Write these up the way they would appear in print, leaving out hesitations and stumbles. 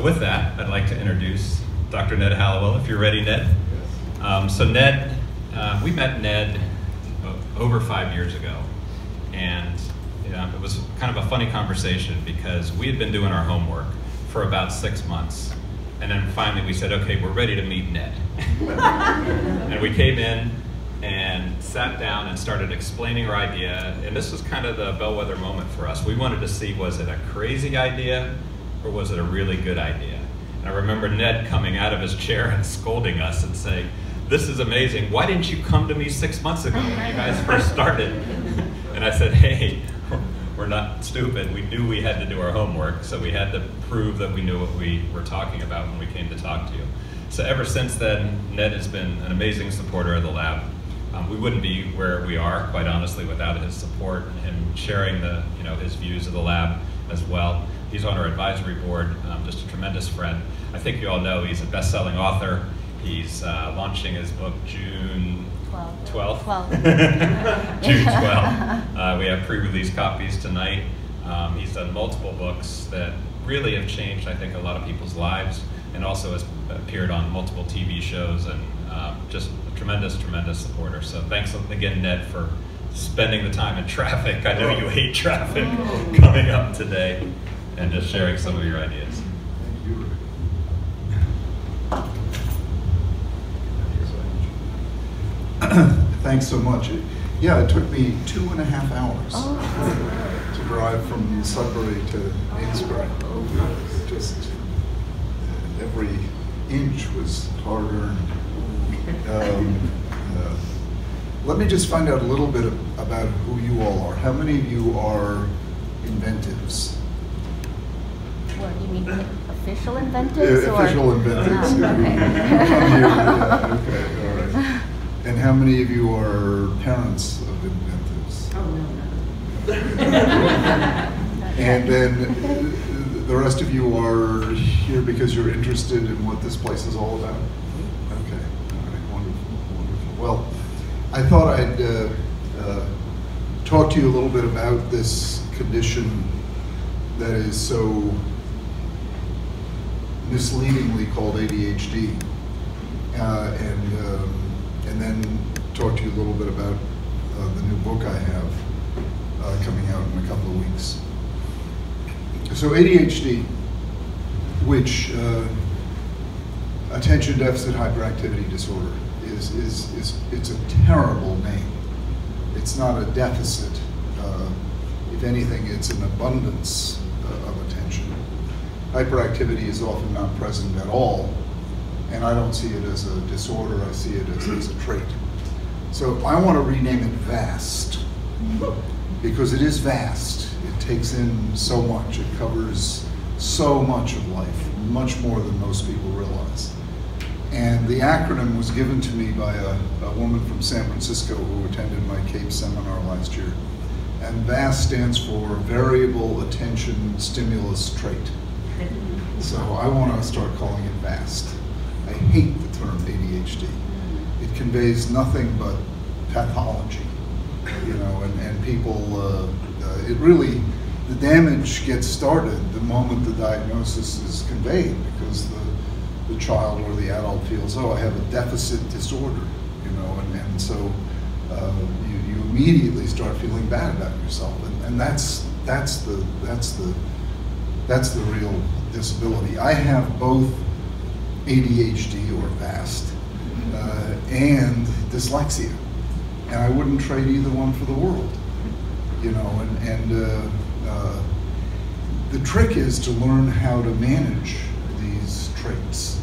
So with that, I'd like to introduce Dr. Ned Hallowell, if you're ready, Ned. So Ned, we met Ned over 5 years ago, and it was kind of a funny conversation because we had been doing our homework for about 6 months, and then finally we said, okay, we're ready to meet Ned. And we came in and sat down and started explaining our idea, and this was kind of the bellwether moment for us. We wanted to see, was it a crazy idea or was it a really good idea? And I remember Ned coming out of his chair and scolding us and saying, this is amazing, why didn't you come to me 6 months ago when you guys first started? And I said, hey, we're not stupid. We knew we had to do our homework, so we had to prove that we knew what we were talking about when we came to talk to you. So ever since then, Ned has been an amazing supporter of the lab. We wouldn't be where we are, quite honestly, without his support and him sharing his views of the lab as well. He's on our advisory board, just a tremendous friend. I think you all know he's a best-selling author. He's launching his book June 12th. June 12th. We have pre-release copies tonight. He's done multiple books that really have changed, I think, a lot of people's lives, and also has appeared on multiple TV shows, and just a tremendous, tremendous supporter. So thanks again, Ned, for spending the time in traffic. I know you hate traffic, coming up today and just sharing some of your ideas. Thank you. Thanks so much. Yeah, it took me 2.5 hours to drive from Sudbury to Amesbury. Just every inch was hard-earned. Let me just find out a little bit about who you all are. How many of you are inventives? Well, you mean official inventives? Official inventives. Oh, okay. Okay, all right. And how many of you are parents of inventives? Oh, no. And then the rest of you are here because you're interested in what this place is all about? Okay, all right, wonderful, wonderful. Well, I thought I'd talk to you a little bit about this condition that is so misleadingly called ADHD, and then talk to you a little bit about the new book I have coming out in a couple of weeks. So ADHD, which attention deficit hyperactivity disorder, it's a terrible name. It's not a deficit. If anything, it's an abundance of attention. Hyperactivity is often not present at all, and I don't see it as a disorder, I see it as a trait. So I want to rename it VAST, because it is vast. It takes in so much. It covers so much of life, much more than most people realize. And the acronym was given to me by a woman from San Francisco who attended my CAPE seminar last year. And VAST stands for Variable Attention Stimulus Trait. So I want to start calling it VAST. I hate the term ADHD. It conveys nothing but pathology, and people, it really, the damage gets started the moment the diagnosis is conveyed, because the child or the adult feels, oh, I have a deficit disorder, and so you immediately start feeling bad about yourself, and that's the real disability. I have both ADHD or VAST and dyslexia, and I wouldn't trade either one for the world, the trick is to learn how to manage these traits,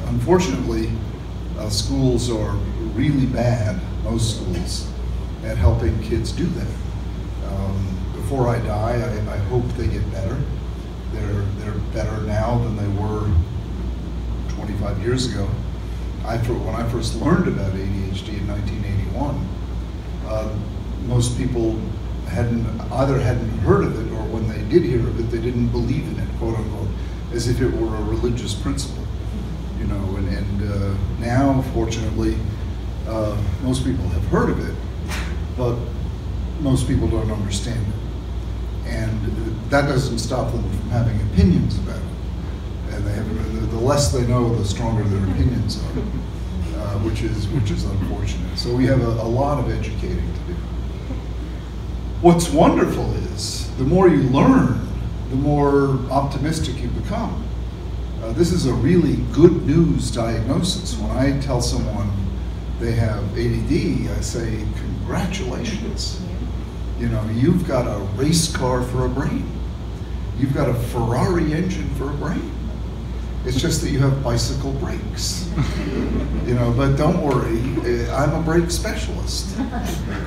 unfortunately schools are really bad, most schools, at helping kids do that. Before I die, I hope they get better. They're better now than they were 25 years ago. When I first learned about ADHD in 1981, most people either hadn't heard of it, or when they did hear of it, they didn't believe in it, quote unquote, as if it were a religious principle, and now, fortunately, most people have heard of it, but most people don't understand it. And that doesn't stop them from having opinions about it. And they have, the less they know, the stronger their opinions are, which is unfortunate. So we have a lot of educating to do. What's wonderful is the more you learn, the more optimistic you become. This is a really good news diagnosis. When I tell someone they have ADD, I say, congratulations. You know, you've got a race car for a brain. You've got a Ferrari engine for a brain. It's just that you have bicycle brakes. You know, but don't worry, I'm a brake specialist.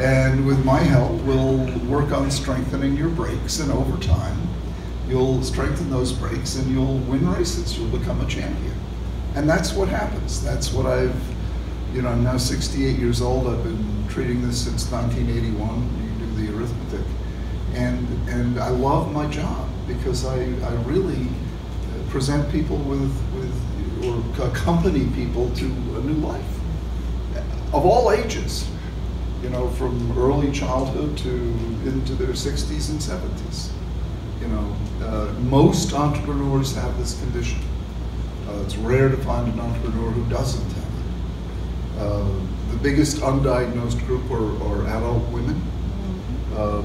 And with my help, we'll work on strengthening your brakes, and over time, you'll strengthen those brakes and you'll win races. You'll become a champion. And that's what happens. That's what you know, I'm now 68 years old. I've been treating this since 1981. You can do the arithmetic. And I love my job because I really present people or accompany people to a new life of all ages, you know, from early childhood to into their 60s and 70s. You know, most entrepreneurs have this condition. It's rare to find an entrepreneur who doesn't have it. The biggest undiagnosed group are adult women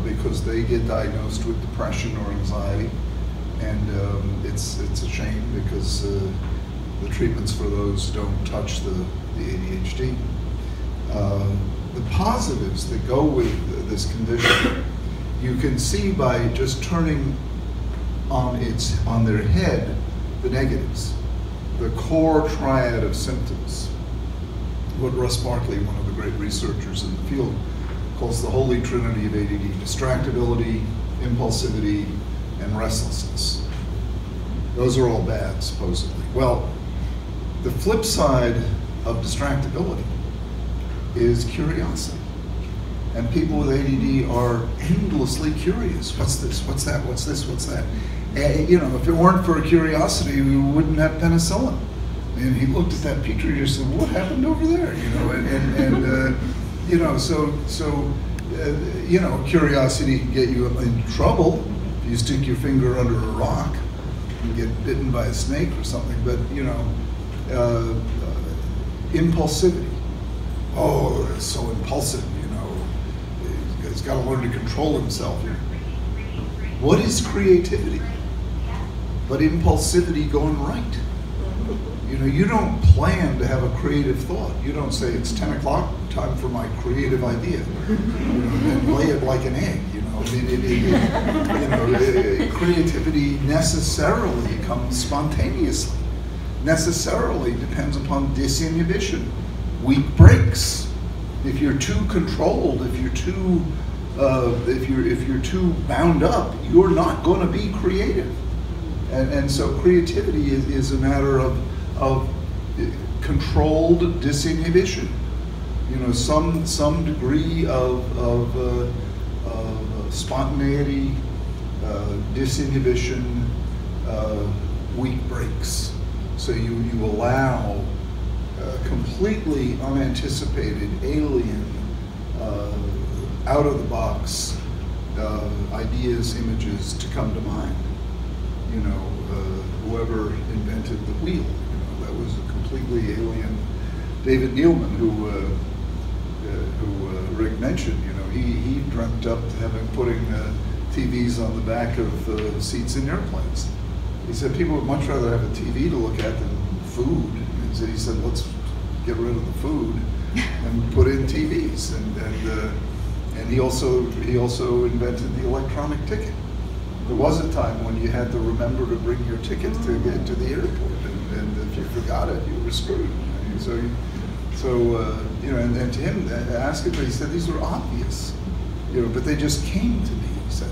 because they get diagnosed with depression or anxiety, and it's a shame because the treatments for those don't touch the ADHD. The positives that go with this condition, you can see by just turning on their head the negatives, the core triad of symptoms, what Russ Barkley, one of the great researchers in the field, calls the Holy Trinity of ADD: distractibility, impulsivity, and restlessness. Those are all bad, supposedly. Well, the flip side of distractibility is curiosity. And people with ADD are endlessly curious. What's this? What's that? What's this? What's that? And, you know, if it weren't for curiosity, we wouldn't have penicillin. And he looked at that petri dish and said, "What happened over there?" You know, and you know, you know, curiosity can get you in trouble. If you stick your finger under a rock and get bitten by a snake or something. But you know, impulsivity. Oh, it's so impulsive. He's got to learn to control himself. What is creativity but impulsivity going right? You know, you don't plan to have a creative thought. You don't say, it's 10 o'clock, time for my creative idea. You know, and lay it like an egg, you know. Creativity necessarily comes spontaneously. Necessarily depends upon disinhibition, weak brakes. If you're too controlled, if you're too bound up, you're not going to be creative. And so creativity is a matter of controlled disinhibition. You know, some degree of spontaneity, disinhibition, weak brakes. So you allow completely unanticipated, alien, out of the box ideas, images to come to mind. You know, whoever invented the wheel, you know, that was a completely alien. David Neilman, who Rick mentioned, you know, he dreamt up putting TVs on the back of seats in airplanes. He said people would much rather have a TV to look at than food. And so he said, let's get rid of the food and put in TVs. And he also invented the electronic ticket. There was a time when you had to remember to bring your ticket to get to the airport, and if you forgot it, you were screwed. So you know, and to him, ask him, he said these were obvious, you know, but they just came to me. He said,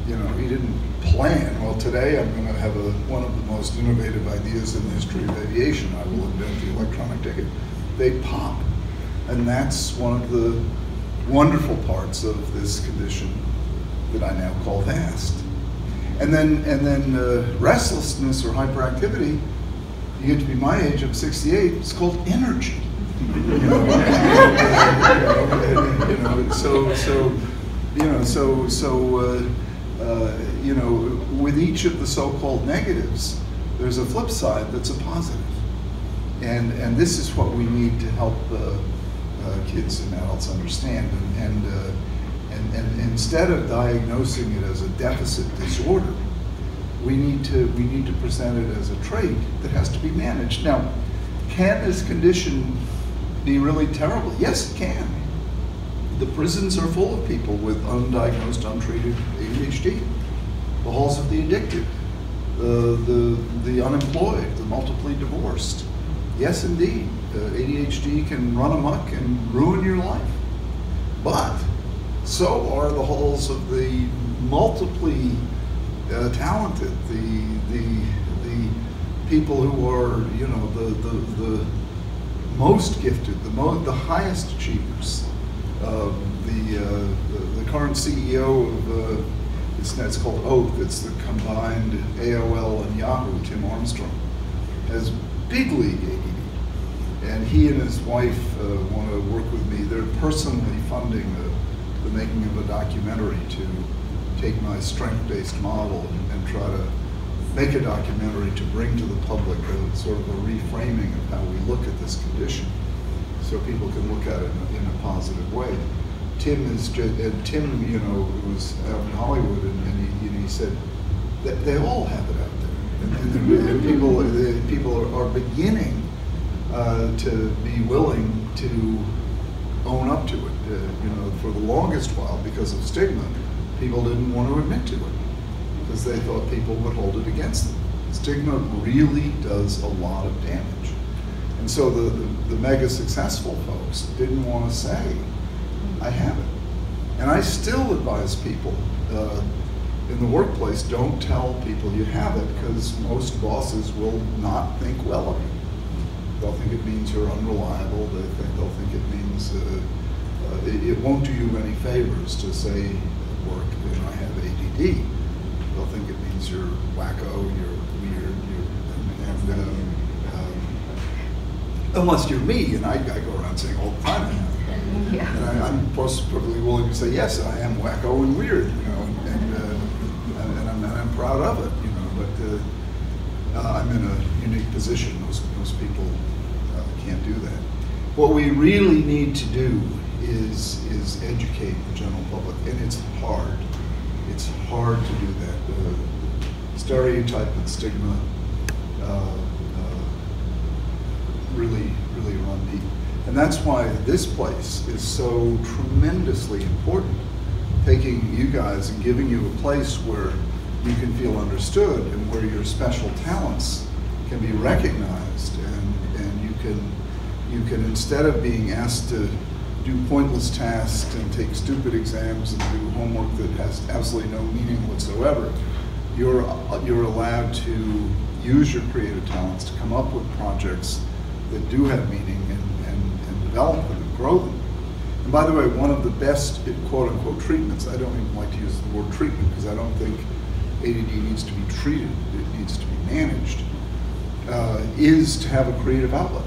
you know, he didn't plan. Well, today I'm going to have one of the most innovative ideas in the history of aviation. I will invent the electronic ticket. They pop, and that's one of the wonderful parts of this condition that I now call VAST. And then restlessness or hyperactivity, you get to be my age, I'm 68, it's called energy. you know, with each of the so-called negatives, there's a flip side that's a positive. And this is what we need to help kids and adults understand. And instead of diagnosing it as a deficit disorder, we need to present it as a trait that has to be managed. Now, can this condition be really terrible? Yes, it can. The prisons are full of people with undiagnosed, untreated ADHD. The halls of the addicted, the unemployed, the multiply divorced. Yes, indeed, ADHD can run amok and ruin your life. But so are the halls of the multiply talented, the people who are, you know, the most gifted, the highest achievers. The current CEO of it's called Oath. It's the combined AOL and Yahoo. Tim Armstrong has big league ADD, and he and his wife want to work with me. They're personally funding the making of a documentary to take my strength-based model and try to make a documentary to bring to the public a sort of a reframing of how we look at this condition, so people can look at it in a positive way. Tim, you know, was out in Hollywood, and he said that they all have it out there, and people are beginning to be willing to own up to it. You know, for the longest while, because of stigma, people didn't want to admit to it because they thought people would hold it against them. Stigma really does a lot of damage, and so the mega successful folks didn't want to say, I have it. And I still advise people in the workplace, don't tell people you have it, because most bosses will not think well of you. They'll think it means you're unreliable. They'll think it means it won't do you any favors to say at work, you know, I have ADD. They'll think it means you're wacko, you're weird, unless you're me, and I go around saying all the time, yeah. And I'm perfectly willing to say, yes, I am wacko and weird, you know, and I'm proud of it, you know, but I'm in a unique position. Most people can't do that. What we really need to do is educate the general public, and it's hard. It's hard to do that. Stereotype and stigma really run deep. And that's why this place is so tremendously important, taking you guys and giving you a place where you can feel understood and where your special talents can be recognized, and you can instead of being asked to do pointless tasks and take stupid exams and do homework that has absolutely no meaning whatsoever, you're allowed to use your creative talents to come up with projects that do have meaning and develop them and grow them. And by the way, one of the best quote-unquote treatments, I don't even like to use the word treatment because I don't think ADD needs to be treated, it needs to be managed, is to have a creative outlet.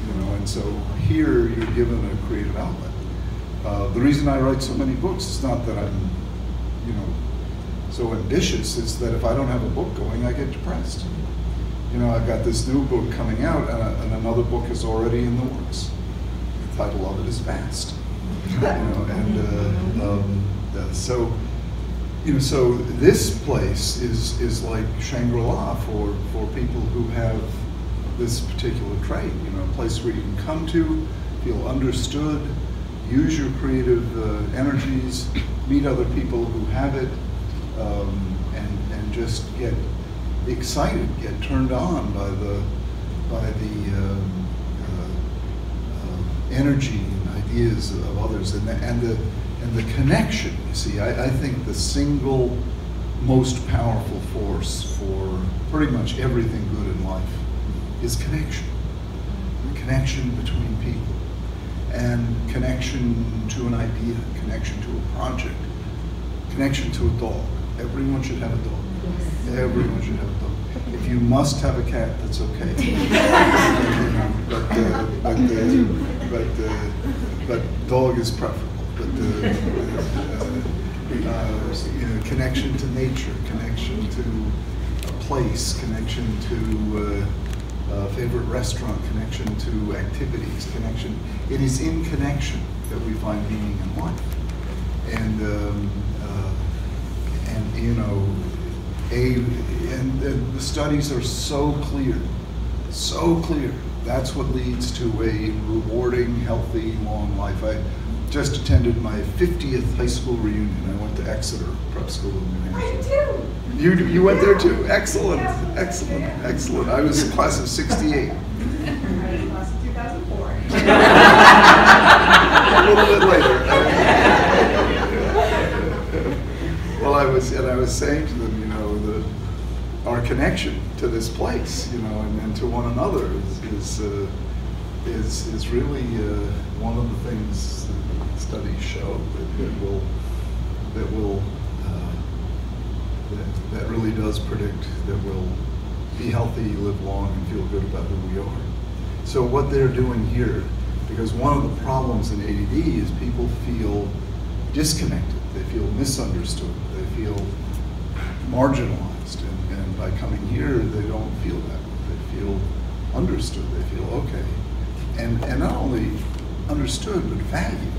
You know, and so here you're given a creative outlet. The reason I write so many books is not that I'm, you know, so ambitious, it's that if I don't have a book going, I get depressed. You know, I've got this new book coming out, and another book is already in the works. The title of it is Vast. You know, and so, you know, so this place is like Shangri-La for people who have this particular trait. You know, a place where you can come to, feel understood, use your creative energies, meet other people who have it, and just get excited, get turned on by the energy and ideas of others, and the connection. You see, I think the single most powerful force for pretty much everything good in life is connection. The connection between people, and connection to an idea, connection to a project, connection to a dog. Everyone should have a dog. Yes. Everyone should have a dog. If you must have a cat, that's okay. but dog is preferable. connection to nature, connection to a place, connection to a favorite restaurant, connection to activities, connection. It is in connection that we find meaning in life. And you know, the studies are so clear, so clear. That's what leads to a rewarding, healthy, long life. I just attended my 50th high school reunion. I went to Exeter Prep School in New Hampshire. I too. You went there too? Excellent, excellent, excellent. I was class of '68. I was class of 2004. A little bit later. Well, I was saying to them, you know, our connection to this place, you know, and to one another is really one of the things that studies show that really does predict that we'll be healthy, live long, and feel good about who we are. So what they're doing here, because one of the problems in ADD is people feel disconnected, they feel misunderstood, they feel marginalized, and by coming here, they don't feel that. They feel understood, they feel okay. And not only understood, but valued.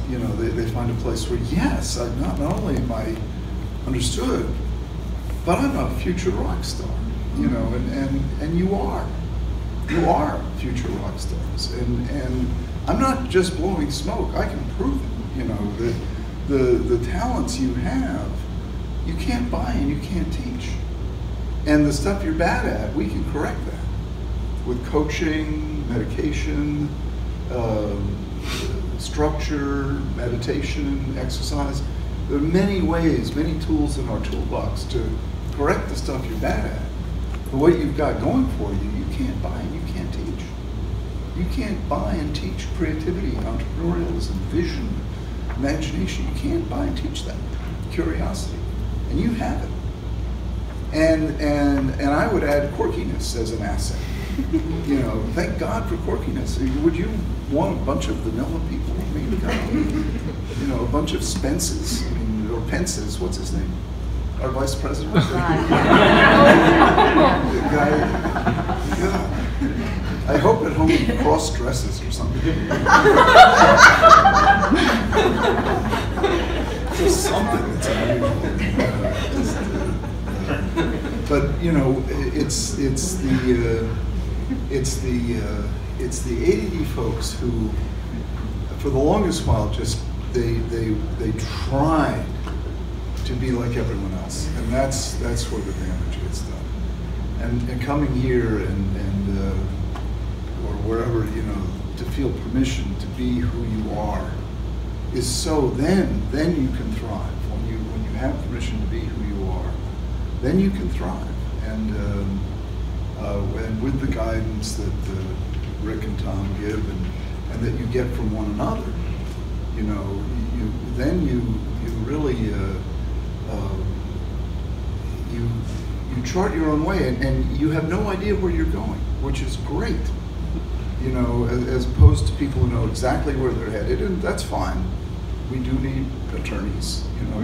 You know, they find a place where, yes, not only am I understood, but I'm a future rock star, you know, and you are. You are future rock stars. And I'm not just blowing smoke, I can prove it. You know, the talents you have, you can't buy and you can't teach. And the stuff you're bad at, we can correct that. With coaching, medication, structure, meditation, exercise. There are many ways, many tools in our toolbox to correct the stuff you're bad at. But what you've got going for you, you can't buy and you can't teach. You can't buy and teach creativity, entrepreneurialism, vision, imagination. You can't buy and teach that. Curiosity. And you have it. And I would add quirkiness as an asset. You know, thank God for quirkiness. Would you want a bunch of vanilla people? I mean, you know, a bunch of Spences, I mean, or Pences, what's his name? Our vice president? The guy, yeah. I hope at home he cross dresses or something. Just something that's unusual. But you know, it's the ADD folks who, for the longest while, just they tried to be like everyone else, and that's where the damage gets done. And coming here and or wherever, you know, to feel permission to be who you are is so then you can thrive. When you have permission to be who you are, then you can thrive. And with the guidance that Rick and Tom give and that you get from one another, you know, you really you chart your own way, and you have no idea where you're going, which is great. You know, as opposed to people who know exactly where they're headed, and that's fine. We do need attorneys, you know.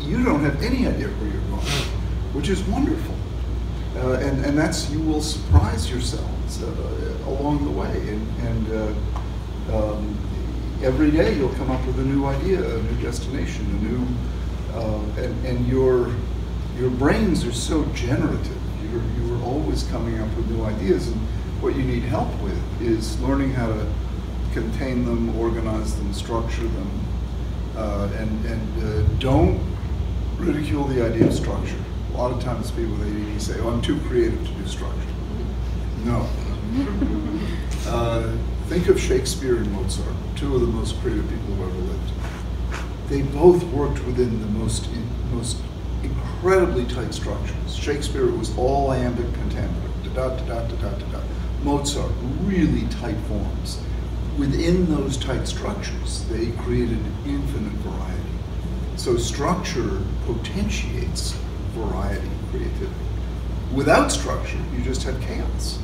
You don't have any idea where you're going, which is wonderful. And that's, you will surprise yourselves along the way. And every day you'll come up with a new idea, a new destination, a new, and your brains are so generative. You're always coming up with new ideas, and what you need help with is learning how to contain them, organize them, structure them, and don't ridicule the idea of structure. A lot of times people with ADD say, oh, I'm too creative to do structure. No. Think of Shakespeare and Mozart, two of the most creative people who ever lived. They both worked within the most incredibly tight structures. Shakespeare was all iambic pentameter, da-da-da-da-da-da-da. Mozart, really tight forms. Within those tight structures, they created infinite variety. So structure potentiates variety, creativity. Without structure, you just have chaos.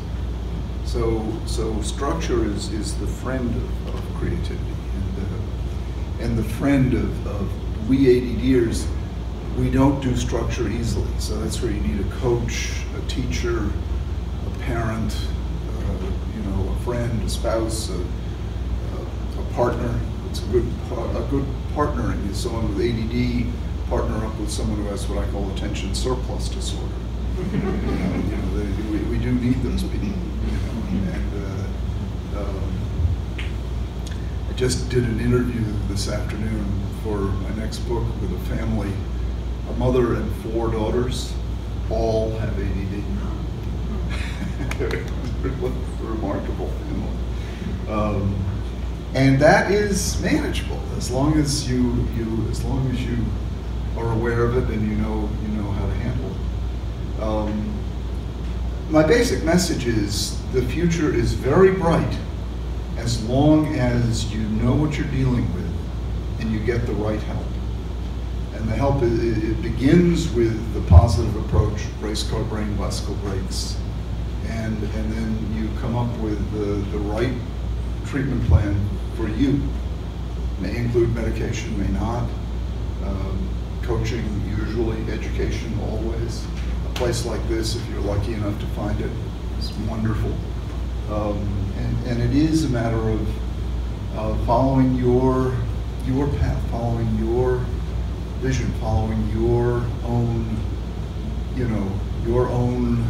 So structure is the friend of creativity. And and the friend of we ADDers. We don't do structure easily, so that's where you need a coach, a teacher, a parent, a friend, a spouse, a partner. It's a good partnering is someone with ADD partner up with someone who has what I call attention surplus disorder. We do need those people. I just did an interview this afternoon for my next book with a family, a mother and 4 daughters, all have ADD. Remarkable. And that is manageable as long as you are aware of it and you know how to handle it. My basic message is the future is very bright as long as you know what you're dealing with and you get the right help. And the help, it begins with the positive approach, race car brain, bicycle brakes, and then you come up with the right treatment plan for you. May include medication, may not. Coaching, usually, education, always. A place like this, if you're lucky enough to find it, is wonderful. And it is a matter of following your path, following your vision, following your own, your own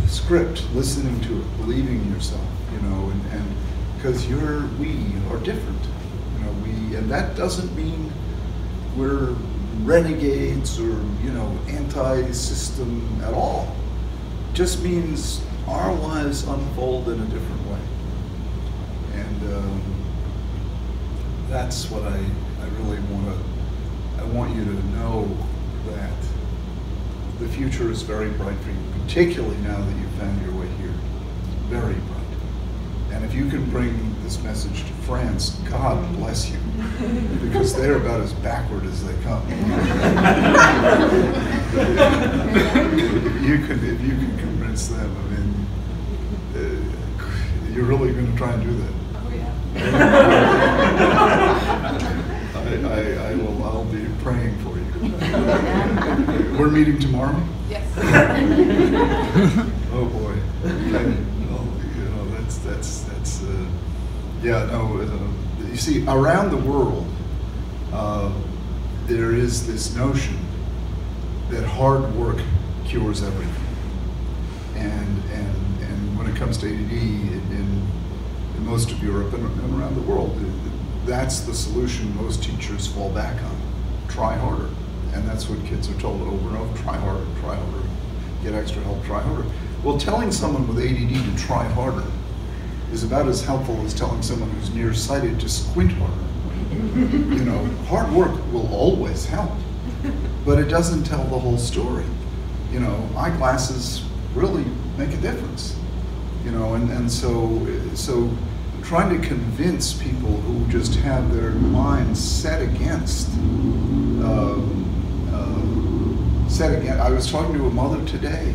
script, listening to it, believing in yourself, and because we are different, and that doesn't mean we're renegades or, anti-system at all. It just means our lives unfold in a different way. And that's what I really want you to know, that the future is very bright for you, particularly now that you've found your way here. Very bright. And if you can bring this message to France, God bless you, because they're about as backward as they come. If you can convince them, you're really going to try and do that. Oh, yeah. I'll be praying for you. We're meeting tomorrow? Yes. Oh boy. You see, around the world, there is this notion that hard work cures everything. And when it comes to ADD in most of Europe and around the world, that's the solution most teachers fall back on. Try harder. And that's what kids are told over and over. Try harder, get extra help, try harder. Well, telling someone with ADD to try harder is about as helpful as telling someone who's nearsighted to squint harder. Hard work will always help, but it doesn't tell the whole story. Eyeglasses really make a difference. And so trying to convince people who just have their minds set against, I was talking to a mother today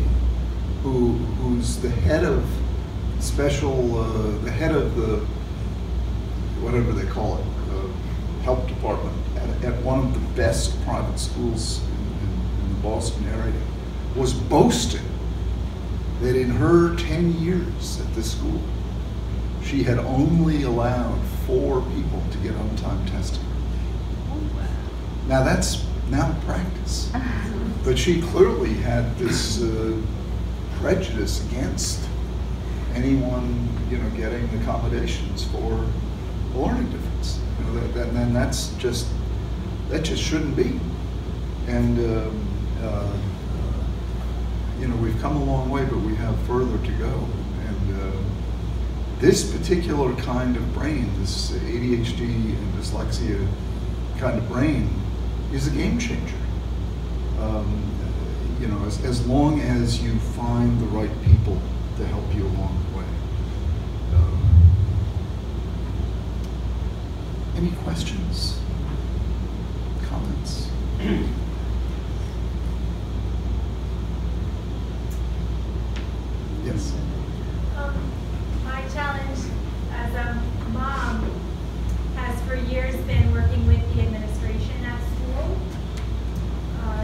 who's the head of the head of the, whatever they call it, help department at one of the best private schools in the Boston area, was boasting that in her 10 years at this school, she had only allowed 4 people to get on-time testing. Now that's malpractice, but she clearly had this prejudice against anyone, getting accommodations for a learning difference. That just shouldn't be. And we've come a long way, but we have further to go. And this particular kind of brain, this ADHD and dyslexia kind of brain, is a game changer. As long as you find the right people to help you along the way. Any questions? Comments? Yes. My challenge as a mom has for years been working with the administration at school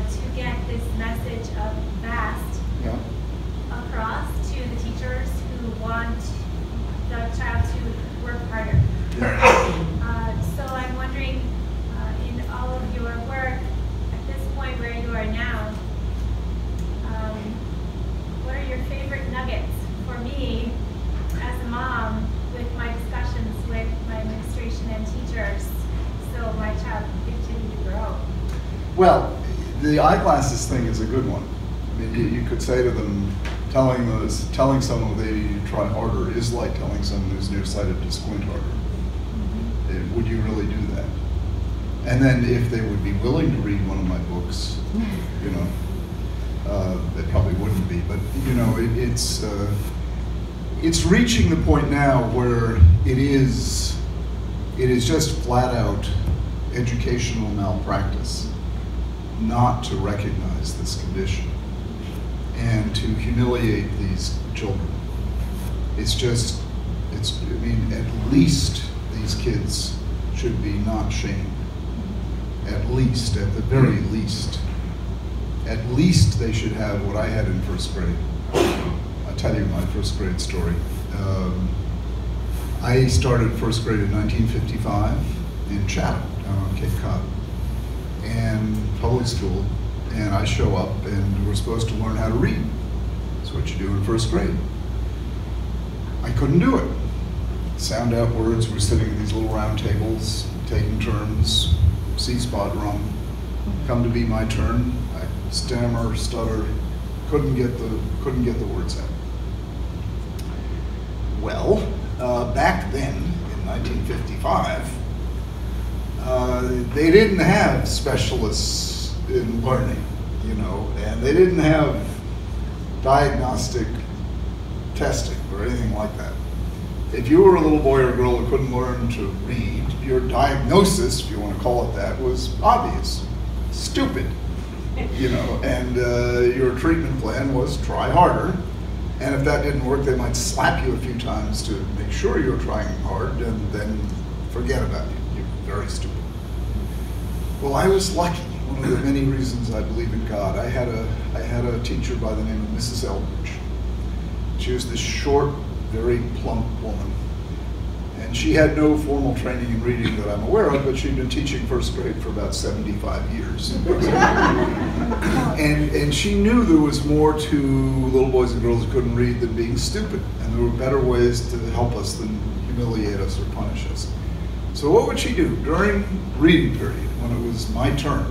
to get this message of VAST across to the teachers who want the child to work harder. So I'm wondering, in all of your work, at this point where you are now, what are your favorite nuggets for me as a mom with my discussions with my administration and teachers so my child can continue to grow? Well, the eyeglasses thing is a good one. I mean, you could say to them, telling someone they need to try harder is like telling someone who's nearsighted to squint harder. Would you really do that? And then if they would be willing to read one of my books, you know, they probably wouldn't be, but you know, it's reaching the point now where it is just flat out educational malpractice not to recognize this condition and to humiliate these children. I mean, at least these kids should be not shamed. At least, at the very least. At least they should have what I had in first grade. I'll tell you my first grade story. I started first grade in 1955 in Chatham, down on Cape Cod, and public school, and I show up and we're supposed to learn how to read. That's what you do in first grade. I couldn't do it. Sound out words, we're sitting at these little round tables, taking turns, C-spot rung. Come to be my turn, I stammer, stutter, couldn't get the words out. Well, back then, in 1955, they didn't have specialists in learning, you know, and they didn't have diagnostic testing or anything like that. If you were a little boy or girl who couldn't learn to read, your diagnosis, if you want to call it that, was obvious. Stupid, you know, and your treatment plan was try harder. And if that didn't work, they might slap you a few times to make sure you're trying hard and then forget about you. You're very stupid. Well, I was lucky. One of the many reasons I believe in God. I had a teacher by the name of Mrs. Eldridge. She was this short, very plump woman. And she had no formal training in reading that I'm aware of, but she'd been teaching first grade for about 75 years. And she knew there was more to little boys and girls who couldn't read than being stupid. And there were better ways to help us than humiliate us or punish us. So what would she do? During reading period, when it was my turn,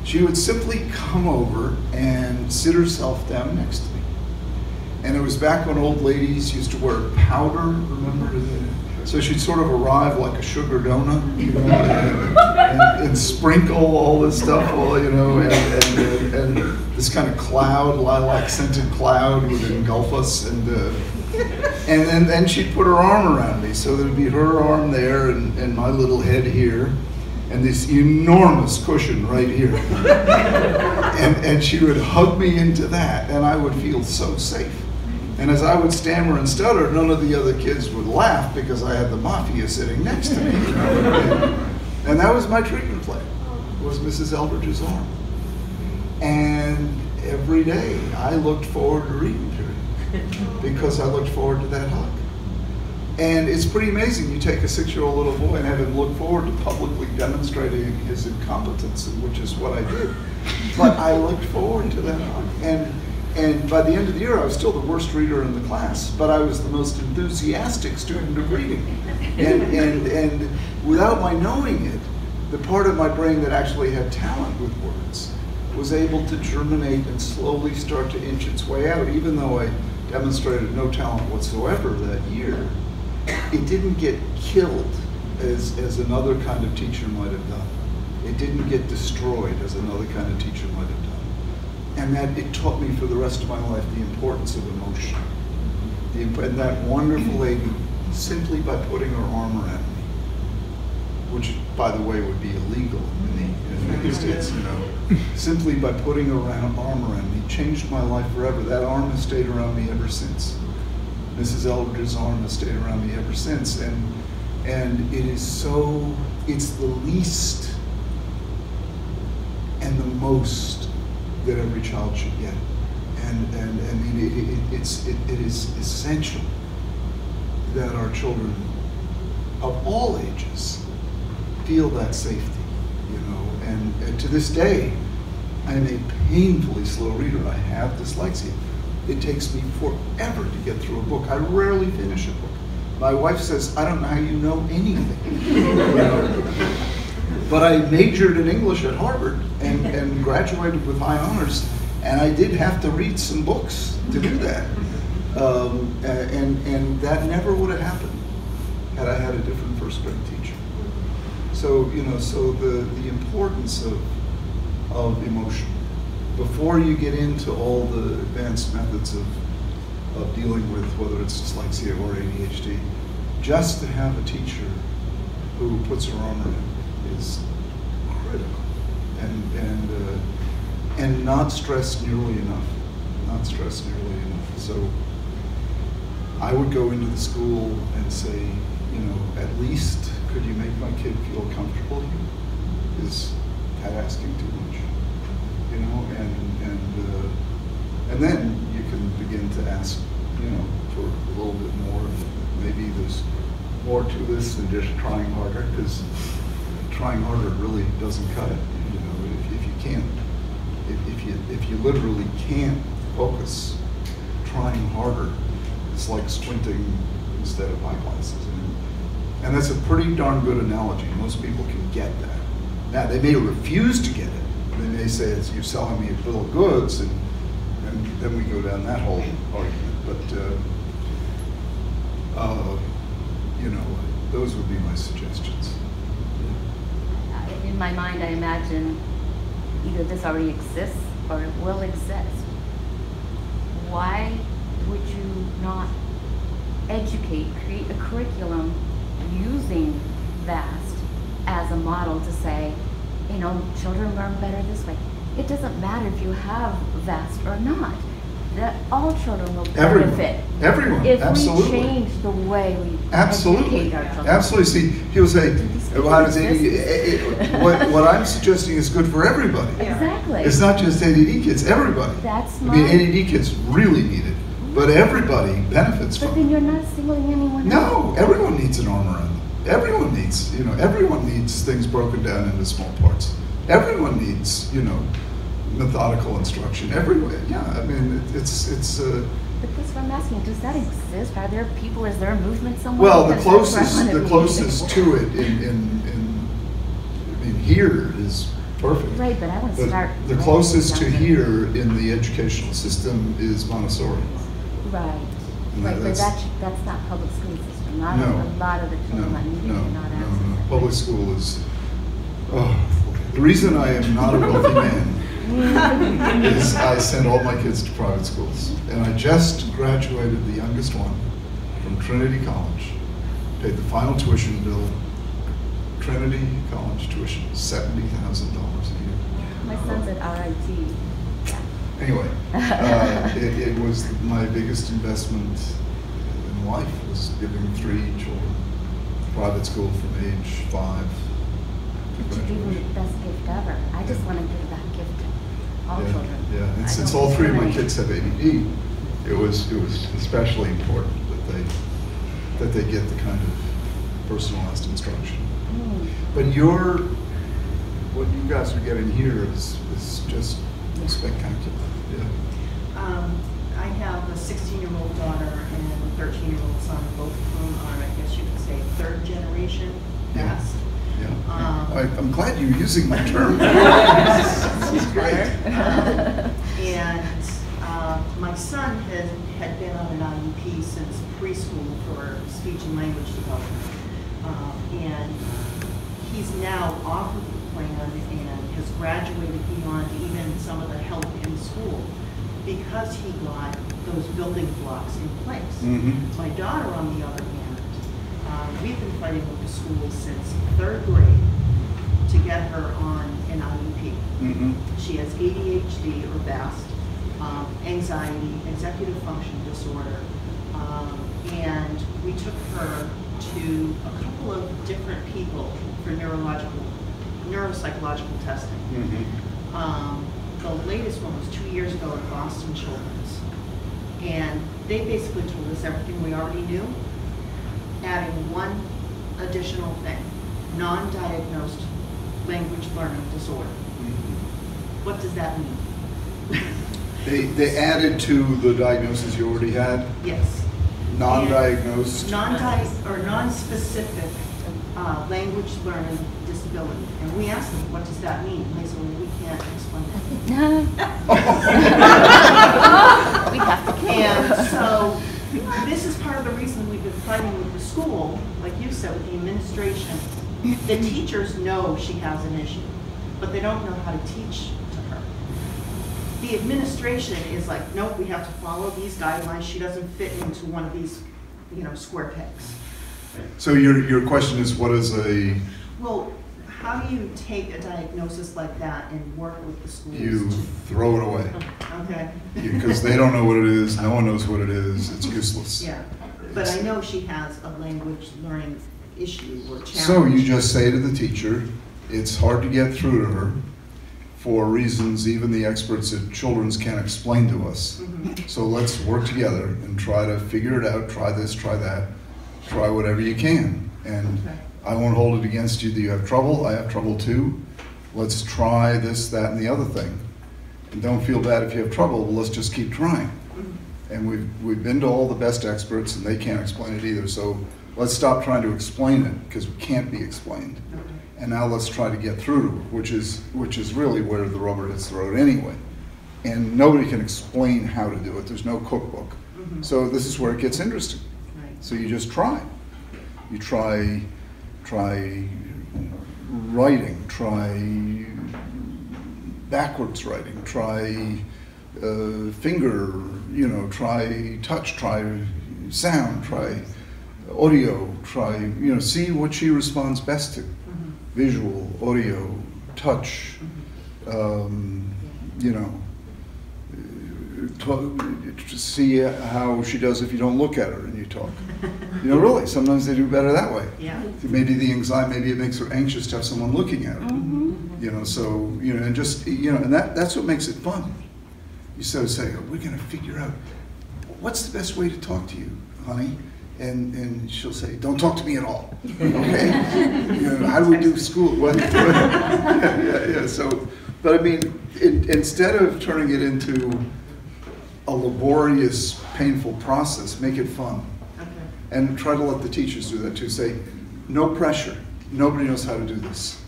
she would simply come over and sit herself down next to me. And it was back when old ladies used to wear powder, remember? So she'd sort of arrive like a sugar donut, you know, and sprinkle all this stuff, you know, and this kind of cloud, lilac-scented cloud would engulf us, and then she'd put her arm around me, so there'd be her arm there and my little head here, and this enormous cushion right here, and she would hug me into that, and I would feel so safe. And as I would stammer and stutter, none of the other kids would laugh because I had the mafia sitting next to me. You know? And that was my treatment plan, was Mrs. Eldridge's arm. And every day I looked forward to reading period because I looked forward to that hug. And it's pretty amazing. You take a 6-year-old little boy and have him look forward to publicly demonstrating his incompetence, which is what I did. But I looked forward to that hug. And by the end of the year, I was still the worst reader in the class, but I was the most enthusiastic student of reading. And without my knowing it, the part of my brain that actually had talent with words was able to germinate and slowly start to inch its way out. Even though I demonstrated no talent whatsoever that year, it didn't get killed as another kind of teacher might have done. It didn't get destroyed as another kind of teacher might have done. And that it taught me for the rest of my life the importance of emotion. And that wonderful lady, simply by putting her arm around me, which, by the way, would be illegal in the United States, you know, simply by putting her arm around me, changed my life forever. That arm has stayed around me ever since. Mrs. Eldridge's arm has stayed around me ever since. And it is so, it's the least and the most that every child should get. And I mean, it is essential that our children of all ages feel that safety, you know. And to this day, I am a painfully slow reader. I have dyslexia. It takes me forever to get through a book. I rarely finish a book. My wife says, I don't know how you know anything. You know? But I majored in English at Harvard and graduated with high honors, and I did have to read some books to do that. And that never would have happened had I had a different first grade teacher. So, you know, so the importance of emotion, before you get into all the advanced methods of dealing with whether it's dyslexia or ADHD, just to have a teacher who puts her arm around is critical, and not stressed nearly enough. Not stressed nearly enough. So I would go into the school and say, you know, at least could you make my kid feel comfortable here? Is that asking too much? You know, and then you can begin to ask, you know, for a little bit more. Maybe there's more to this than just trying harder, because trying harder really doesn't cut it. You know, if you can't, if you literally can't focus, trying harder, it's like squinting instead of eyeglasses. And that's a pretty darn good analogy. Most people can get that. Now, they may refuse to get it. They may say, it's, you're selling me a bill of goods, and then we go down that whole argument. But, you know, those would be my suggestions. In my mind, I imagine either this already exists or it will exist. Why would you not educate, create a curriculum using VAST as a model to say, you know, children learn better this way? It doesn't matter if you have VAST or not. That all children will benefit. Everyone, if absolutely. we change the way we Absolutely. educate our children. Absolutely. See, people say, well, how does what I'm suggesting is good for everybody. Exactly. It's not just ADD kids, everybody. That's I mean, ADD kids really need it, but everybody benefits But from then it. you're not singling anyone No, out. everyone needs an arm around them. Everyone needs, you know, everyone needs things broken down into small parts. Everyone needs, you know, methodical instruction everywhere. Yeah, I mean, it's. But that's what I'm asking. Does that exist? Are there people? Is there a movement somewhere? Well, the Because that's where I closest wanna be. to it in here is perfect. Right, but I want to But start. the closest to here in the educational system is Montessori. Right. And Right, but that's- that's not public school system. Not No. a lot of the children that need it No. cannot access it. Public school is. Oh, the reason I am not a wealthy man is I sent all my kids to private schools, and I just graduated the youngest one from Trinity College, paid the final tuition bill. Trinity College tuition, $70,000 a year. My son's at RIT. Anyway, it was my biggest investment in life, was giving 3 children private school from age 5 to But you gave them graduation. the best gift ever. I just want to give that gift to all Yeah, children. yeah, and I since don't all 3 of my discriminate. kids have ADD, it was especially important that they get the kind of personalized instruction. Mm. But what you guys are getting here is just spectacular. Yeah. I have a 16-year-old daughter and a 13-year-old son, both of whom are, I guess you could say, 3rd generation Yeah. VAST. Yeah. I'm glad you're using my term. This is great. And my son had been on an IEP since preschool for speech and language development. And he's now off of the plan and has graduated beyond even some of the help in school because he got those building blocks in place. Mm-hmm. My daughter, on the other hand, we've been fighting with the school since 3rd grade to get her on an IEP. Mm-hmm. She has ADHD or VAST, anxiety, executive function disorder, and we took her to a couple of different people for neuropsychological testing. The latest one was 2 years ago at Boston Children's. And they basically told us everything we already knew, adding one additional thing, non-diagnosed language learning disorder. What does that mean? They added to the diagnosis you already had? Yes. Non-diagnosed? Non-specific language learning disability. And we asked them, what does that mean? And they said, well, we can't explain it. We have to And so this is part of the reason we've been fighting with the school, like you said, with the administration. The teachers know she has an issue, but they don't know how to teach to her. The administration is like, nope, we have to follow these guidelines. She doesn't fit into one of these, square pegs. So your question is, what is a... Well, how do you take a diagnosis like that and work with the schools? You throw it away. Okay. Because they don't know what it is, no one knows what it is, it's useless. Yeah, but I know she has a language learning issue or challenge. So you just say to the teacher, it's hard to get through to her for reasons even the experts at Children's can't explain to us. So let's work together and try to figure it out, try this, try that, try whatever you can. And I won't hold it against you that you have trouble, I have trouble too. Let's try this, that, and the other thing. And don't feel bad if you have trouble, well, let's just keep trying. And we've been to all the best experts and they can't explain it either, so let's stop trying to explain it because it can't be explained. And now let's try to get through to it, which is really where the rubber hits the road anyway. And nobody can explain how to do it, there's no cookbook. So this is where it gets interesting. So you just try. You try writing, try backwards writing, try finger, try touch, try sound, try audio, try, see what she responds best to. Visual, audio, touch, see how she does if you don't look at her and you talk. Really, sometimes they do better that way. Yeah. Maybe the anxiety, maybe it makes her anxious to have someone looking at her. And just, and that's what makes it fun. You sort of say, we're going to figure out what's the best way to talk to you, honey? And she'll say, don't talk to me at all, okay? How do we do school? So, but I mean, instead of turning it into a laborious, painful process, make it fun. And try to let the teachers do that too. Say, no pressure, nobody knows how to do this.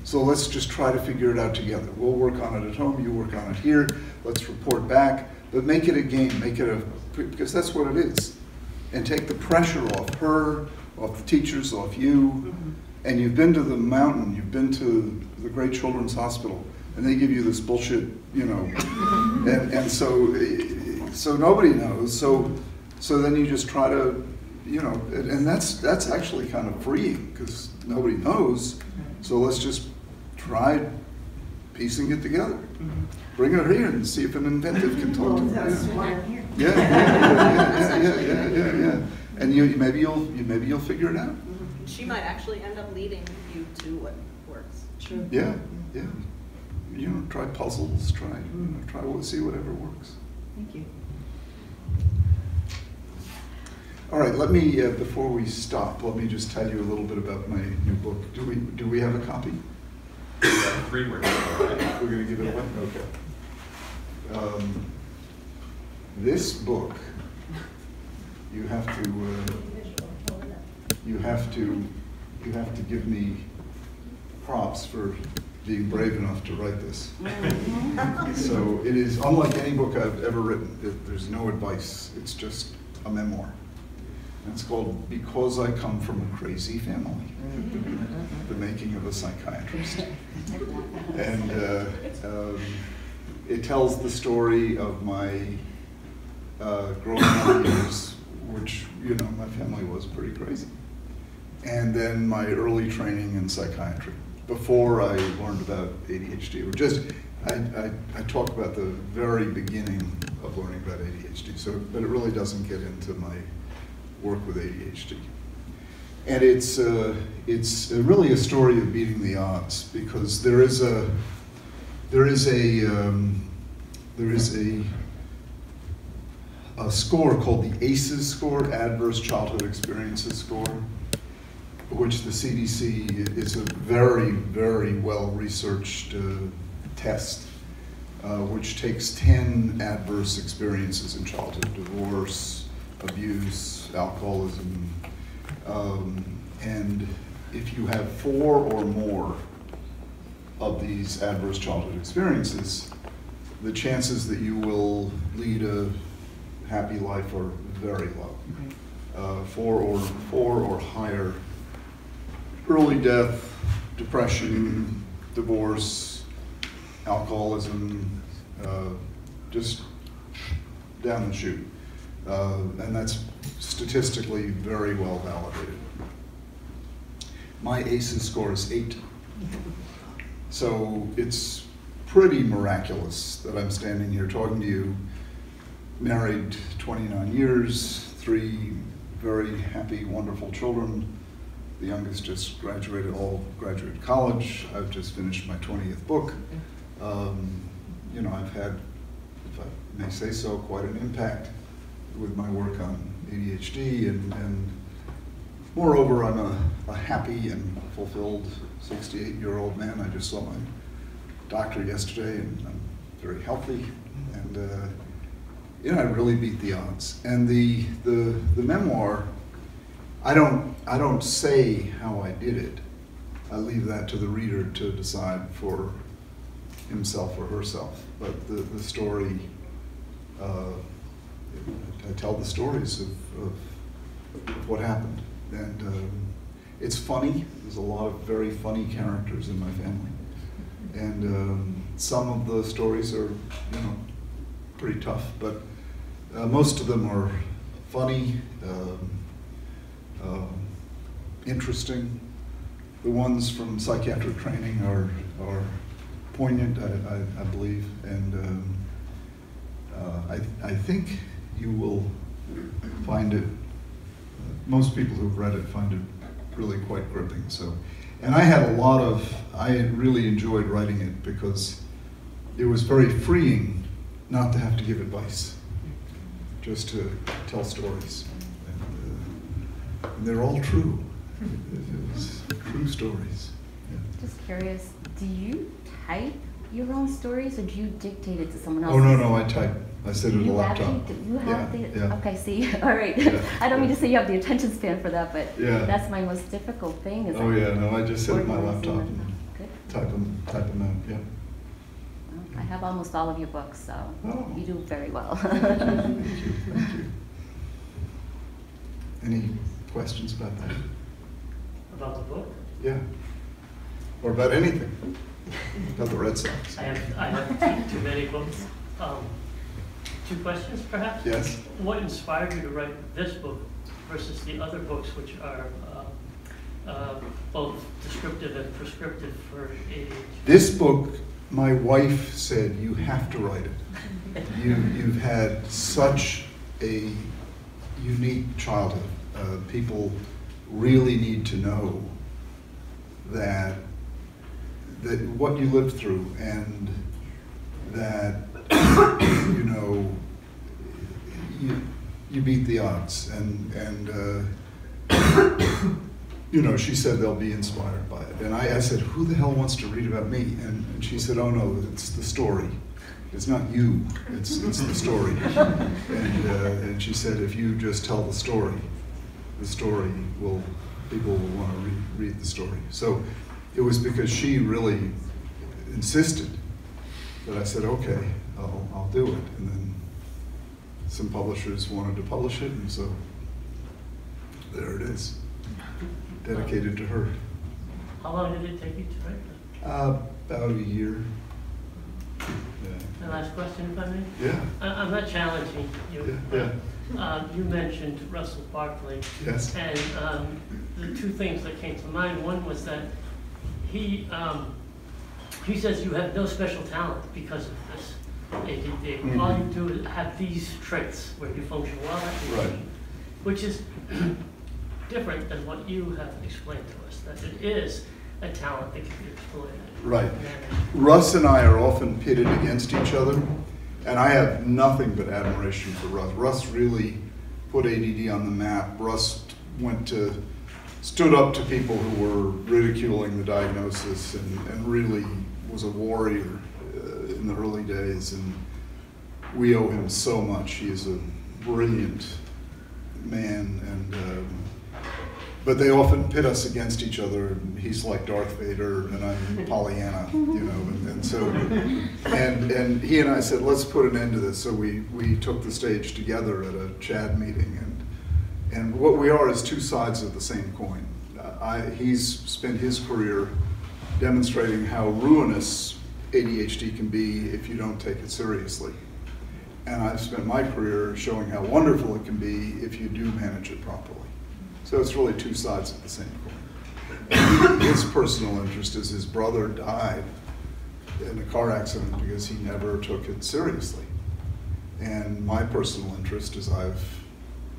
So let's just try to figure it out together. We'll work on it at home, you work on it here, let's report back, but make it a game, because that's what it is. And take the pressure off her, off the teachers, off you. And you've been to the mountain, you've been to the great children's hospital, and they give you this bullshit, and so nobody knows. So then you just try to, and that's actually kind of freeing because nobody knows. So let's just try piecing it together. Bring her here and see if an inventive can talk to her. That's why I'm here. Yeah. And maybe you'll figure it out. She might actually end up leading you to what works. True. Yeah. Try puzzles. Try see whatever works. Thank you. All right. Let me before we stop, let me just tell you a little bit about my new book. Do we have a copy? We have 3 we're We're going to give it away. Okay. This book, you have to give me props for being brave enough to write this. So it is unlike any book I've ever written. There's no advice. It's just a memoir. And it's called Because I Come from a Crazy Family, The Making of a Psychiatrist. And it tells the story of my growing up years, which, my family was pretty crazy. And then my early training in psychiatry, before I learned about ADHD. I talk about the very beginning of learning about ADHD, but it really doesn't get into my work with ADHD. And it's really a story of beating the odds, because there is a score called the ACEs score, Adverse Childhood Experiences score, which the CDC is a very, very well-researched test, which takes 10 adverse experiences in childhood: divorce, abuse, alcoholism, and if you have 4 or more of these adverse childhood experiences, the chances that you will lead a happy life are very low. 4 or higher. Early death, depression, divorce, alcoholism, just down the chute. And that's statistically very well validated. My ACEs score is 8. So it's pretty miraculous that I'm standing here talking to you, married 29 years, 3 very happy, wonderful children. The youngest just graduated college. I've just finished my 20th book. You know, I've had, if I may say so, quite an impact with my work on ADHD, and moreover, I'm a happy and fulfilled 68-year-old man. I just saw my doctor yesterday, and I'm very healthy, and you know, I really beat the odds. And the memoir, I don't say how I did it. I leave that to the reader to decide for himself or herself. But the story, I tell the stories of what happened. And it's funny. There's a lot of very funny characters in my family. And some of the stories are, you know, pretty tough, but most of them are funny, interesting. The ones from psychiatric training are poignant, I believe, and I think you will find it, most people who've read it find it really quite gripping. So, and I really enjoyed writing it because it was very freeing not to have to give advice, just to tell stories. And they're all true. It was true stories. Yeah. Just curious, do you type your own stories, or do you dictate it to someone else? Oh, no, I type. I sit at a You laptop. have Yeah. okay, see, all right. Yeah. I don't mean to say you have the attention span for that, but Yeah. that's my most difficult thing. Is Oh yeah, no, I just sit at my organizing laptop them. and Good. type them out, yeah. Well, I have almost all of your books, so Oh. you do very well. Thank you. Any questions about that? About the book? Yeah. Or about anything. About the Red Sox. I have too many books. 2 questions, perhaps? Yes. What inspired you to write this book versus the other books, which are both descriptive and prescriptive for ADHD? This book, my wife said, you have to write it. You've had such a unique childhood. People really need to know that what you lived through, and that you know you beat the odds, and you know, she said they'll be inspired by it, and I said, who the hell wants to read about me? And she said, oh no, it's the story. It's not you. It's the story. And she said, if you just tell the story people will want to read the story. So it was because she really insisted that I said, okay, I'll do it. And then some publishers wanted to publish it, and so there it is, dedicated to her. How long did it take you to write that? About a year. Yeah. The last question, if I may? Yeah. I'm not challenging you. Yeah. You mentioned Russell Barkley. Yes. And the 2 things that came to mind, one was that he says you have no special talent because of this ADD. Mm-hmm. All you do is have these traits where you function well at the Right. which is different than what you have explained to us, that it is a talent that can be exploited. Right. Managed. Russ and I are often pitted against each other, and I have nothing but admiration for Russ. Russ really put ADD on the map. Russ stood up to people who were ridiculing the diagnosis and really was a warrior in the early days, and we owe him so much. He is a brilliant man, but they often pit us against each other. He's like Darth Vader, and I'm Pollyanna, you know, and so, and he and I said, let's put an end to this. So we took the stage together at a CHAD meeting, and what we are is two sides of the same coin. He's spent his career demonstrating how ruinous ADHD can be if you don't take it seriously. And I've spent my career showing how wonderful it can be if you do manage it properly. So it's really two sides of the same coin. His personal interest is his brother died in a car accident because he never took it seriously. And my personal interest is I've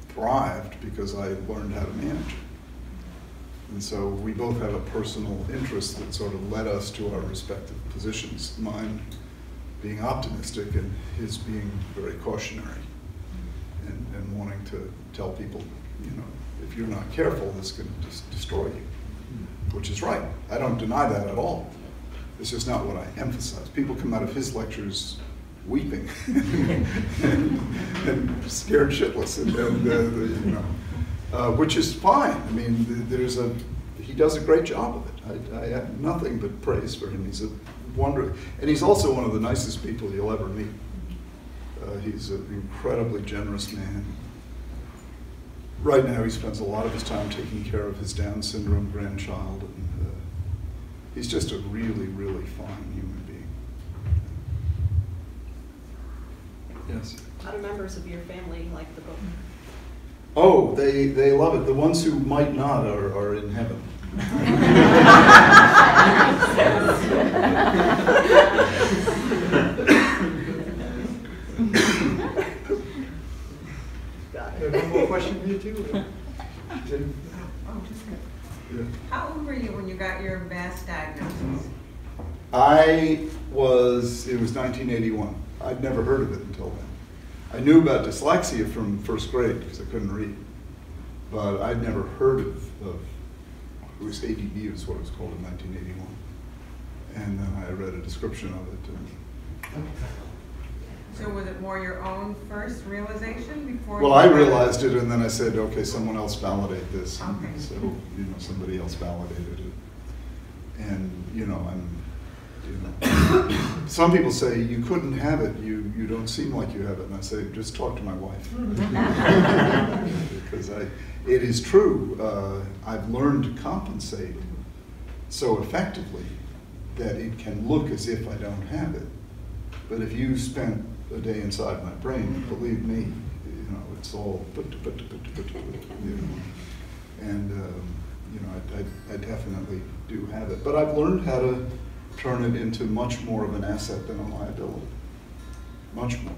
thrived because I learned how to manage it. And so we both have a personal interest that sort of led us to our respective positions. Mine being optimistic and his being very cautionary and wanting to tell people, you know, if you're not careful, this can just destroy you, which is right. I don't deny that at all. It's just not what I emphasize. People come out of his lectures weeping and scared shitless, you know, which is fine. I mean, he does a great job of it. I have nothing but praise for him. He's a wonder, and he's also one of the nicest people you'll ever meet. He's an incredibly generous man. Right now, he spends a lot of his time taking care of his Down syndrome grandchild, and he's just a really, really fine human being. Yes? How do members of your family like the book? Oh, they love it. The ones who might not are in heaven. One more question for you too? Yeah. How old were you when you got your VAST diagnosis? It was 1981. I'd never heard of it until then. I knew about dyslexia from first grade because I couldn't read, but I'd never heard of it was ADD was what it was called in 1981. And then I read a description of it. So was it more your own first realization before? Well, I realized it, and then I said, okay, someone else validate this. And Okay. so, you know, somebody else validated it. And, you know, some people say, you couldn't have it, you don't seem like you have it. And I say, just talk to my wife. Because it is true, I've learned to compensate so effectively that it can look as if I don't have it. But if you spent a day inside my brain, believe me, you know, it's all you know. And you know, I definitely do have it. But I've learned how to turn it into much more of an asset than a liability. Much more.